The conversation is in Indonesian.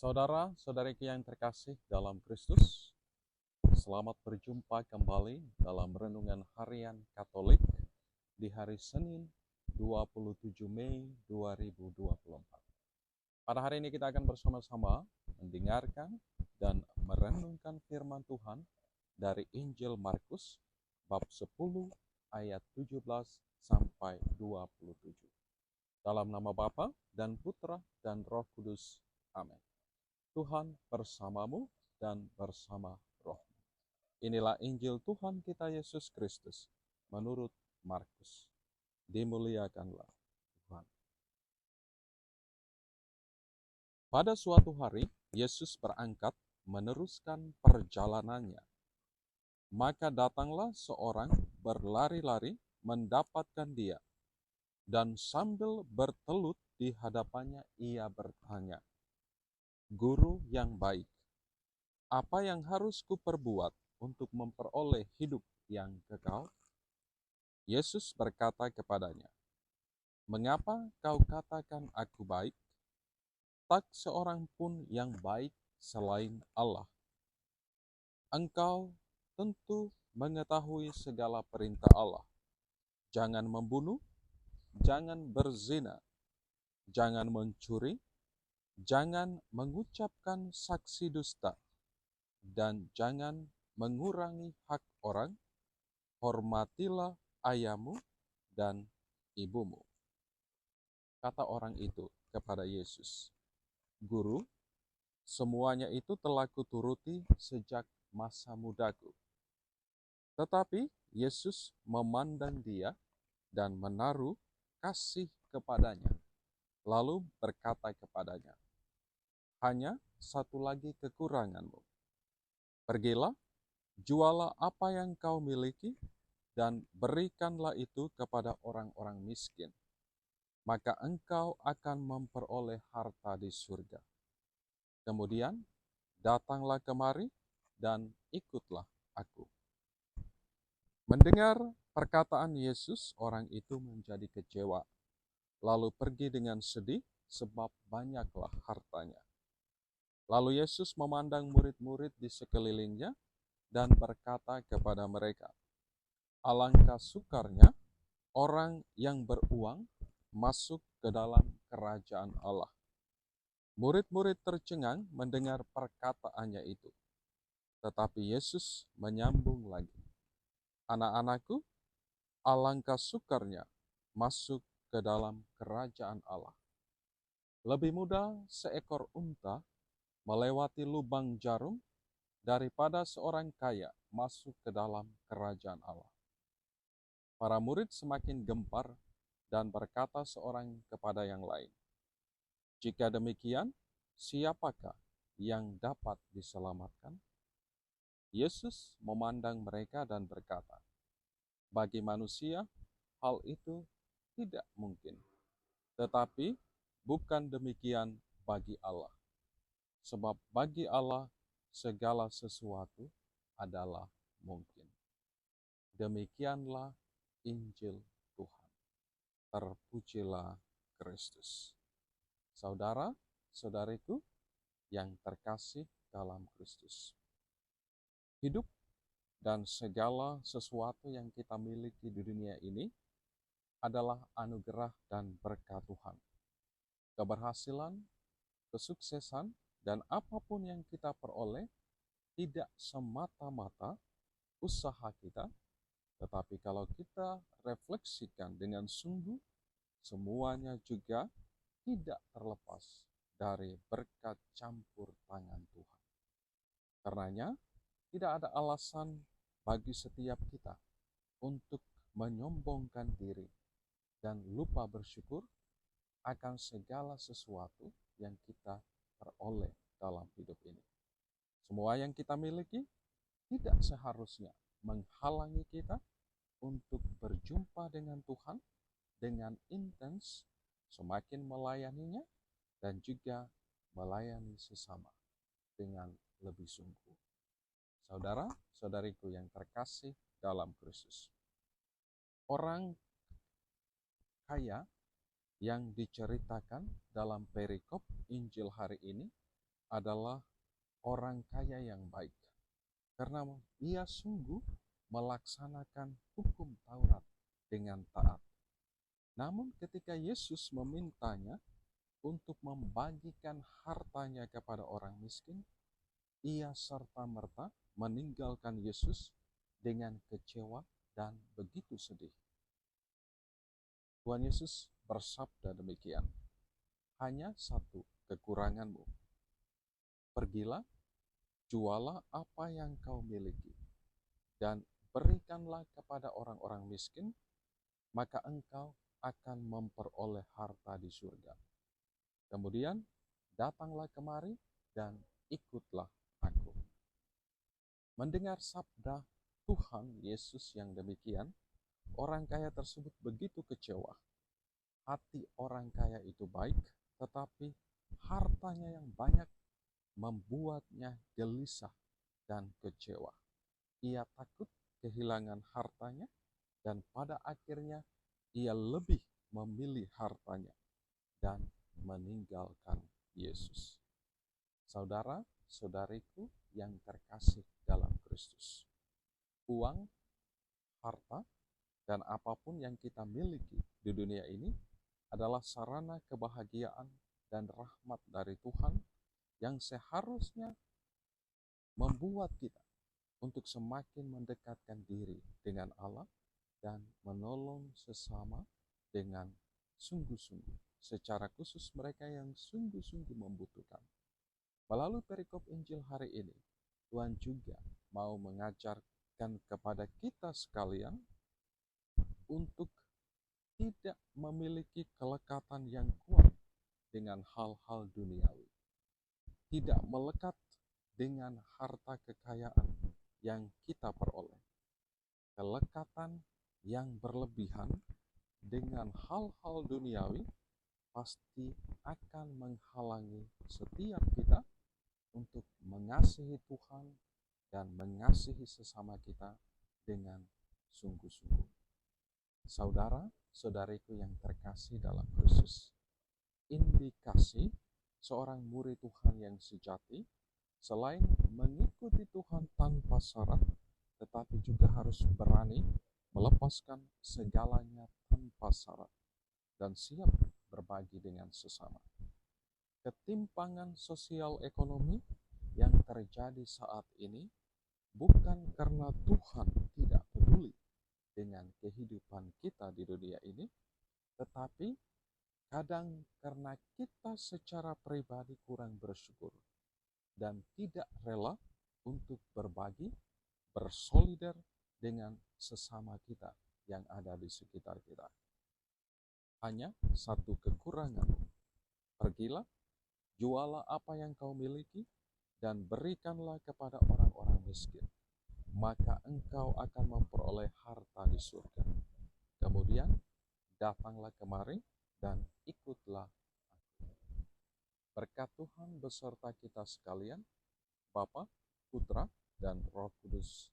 Saudara-saudariku yang terkasih dalam Kristus, selamat berjumpa kembali dalam Renungan Harian Katolik di hari Senin 27 Mei 2024. Pada hari ini kita akan bersama-sama mendengarkan dan merenungkan firman Tuhan dari Injil Markus bab 10 ayat 17 sampai 27. Dalam nama Bapa dan Putra dan Roh Kudus. Amin. Tuhan bersamamu dan bersama rohmu. Inilah Injil Tuhan kita Yesus Kristus menurut Markus. Dimuliakanlah Tuhan. Pada suatu hari, Yesus berangkat meneruskan perjalanannya. Maka datanglah seorang berlari-lari mendapatkan dia, dan sambil bertelut di hadapannya ia bertanya, "Guru yang baik, apa yang harus kuperbuat untuk memperoleh hidup yang kekal?" Yesus berkata kepadanya, "Mengapa kau katakan aku baik? Tak seorang pun yang baik selain Allah. Engkau tentu mengetahui segala perintah Allah. Jangan membunuh, jangan berzina, jangan mencuri, jangan mengucapkan saksi dusta, dan jangan mengurangi hak orang. Hormatilah ayahmu dan ibumu." Kata orang itu kepada Yesus, "Guru, semuanya itu telah kuturuti sejak masa mudaku." Tetapi Yesus memandang dia dan menaruh kasih kepadanya, lalu berkata kepadanya, "Hanya satu lagi kekuranganmu. Pergilah, jualah apa yang kau miliki, dan berikanlah itu kepada orang-orang miskin. Maka engkau akan memperoleh harta di surga. Kemudian datanglah kemari dan ikutlah aku." Mendengar perkataan Yesus, orang itu menjadi kecewa, lalu pergi dengan sedih sebab banyaklah hartanya. Lalu Yesus memandang murid-murid di sekelilingnya dan berkata kepada mereka, "Alangkah sukarnya orang yang beruang masuk ke dalam kerajaan Allah." Murid-murid tercengang mendengar perkataannya itu. Tetapi Yesus menyambung lagi, "Anak-anakku, alangkah sukarnya masuk ke dalam kerajaan Allah. Lebih mudah seekor unta melewati lubang jarum daripada seorang kaya masuk ke dalam kerajaan Allah." Para murid semakin gempar dan berkata seorang kepada yang lain, "Jika demikian, siapakah yang dapat diselamatkan?" Yesus memandang mereka dan berkata, "Bagi manusia, hal itu tidak mungkin. Tetapi bukan demikian bagi Allah. Sebab bagi Allah segala sesuatu adalah mungkin." Demikianlah Injil Tuhan. Terpujilah Kristus. Saudara-saudariku yang terkasih dalam Kristus. Hidup dan segala sesuatu yang kita miliki di dunia ini adalah anugerah dan berkat Tuhan. Keberhasilan, kesuksesan, dan apapun yang kita peroleh tidak semata-mata usaha kita, tetapi kalau kita refleksikan dengan sungguh, semuanya juga tidak terlepas dari berkat campur tangan Tuhan. Karenanya, tidak ada alasan bagi setiap kita untuk menyombongkan diri dan lupa bersyukur akan segala sesuatu yang kita peroleh dalam hidup ini. Semua yang kita miliki tidak seharusnya menghalangi kita untuk berjumpa dengan Tuhan dengan intens, semakin melayaninya, dan juga melayani sesama dengan lebih sungguh. Saudara-saudariku yang terkasih dalam Kristus, orang kaya yang diceritakan dalam perikop Injil hari ini adalah orang kaya yang baik, karena ia sungguh melaksanakan hukum Taurat dengan taat. Namun ketika Yesus memintanya untuk membagikan hartanya kepada orang miskin, ia serta-merta meninggalkan Yesus dengan kecewa dan begitu sedih. Tuhan Yesus bersabda demikian, hanya satu kekuranganmu. Pergilah, jualah apa yang kau miliki, dan berikanlah kepada orang-orang miskin, maka engkau akan memperoleh harta di surga. Kemudian datanglah kemari dan ikutlah aku. Mendengar sabda Tuhan Yesus yang demikian, orang kaya tersebut begitu kecewa. Hati orang kaya itu baik, tetapi hartanya yang banyak membuatnya gelisah dan kecewa. Ia takut kehilangan hartanya, dan pada akhirnya ia lebih memilih hartanya dan meninggalkan Yesus. Saudara-saudariku yang terkasih dalam Kristus, uang, harta, dan apapun yang kita miliki di dunia ini adalah sarana kebahagiaan dan rahmat dari Tuhan yang seharusnya membuat kita untuk semakin mendekatkan diri dengan Allah dan menolong sesama dengan sungguh-sungguh, secara khusus mereka yang sungguh-sungguh membutuhkan. Melalui perikop Injil hari ini, Tuhan juga mau mengajarkan kepada kita sekalian untuk tidak memiliki kelekatan yang kuat dengan hal-hal duniawi. Tidak melekat dengan harta kekayaan yang kita peroleh. Kelekatan yang berlebihan dengan hal-hal duniawi pasti akan menghalangi setiap kita untuk mengasihi Tuhan dan mengasihi sesama kita dengan sungguh-sungguh. Saudara-saudariku yang terkasih dalam Kristus, indikasi seorang murid Tuhan yang sejati selain mengikuti Tuhan tanpa syarat, tetapi juga harus berani melepaskan segalanya tanpa syarat dan siap berbagi dengan sesama. Ketimpangan sosial ekonomi yang terjadi saat ini bukan karena Tuhan tidak peduli dengan kehidupan kita di dunia ini, tetapi kadang karena kita secara pribadi kurang bersyukur dan tidak rela untuk berbagi, bersolider dengan sesama kita yang ada di sekitar kita. Hanya satu kekurangan. Pergilah, jualah apa yang kau miliki, dan berikanlah kepada orang-orang miskin. Maka engkau akan memperoleh harta di surga. Kemudian datanglah kemari dan ikutlah aku. Berkat Tuhan beserta kita sekalian, Bapa, Putra, dan Roh Kudus.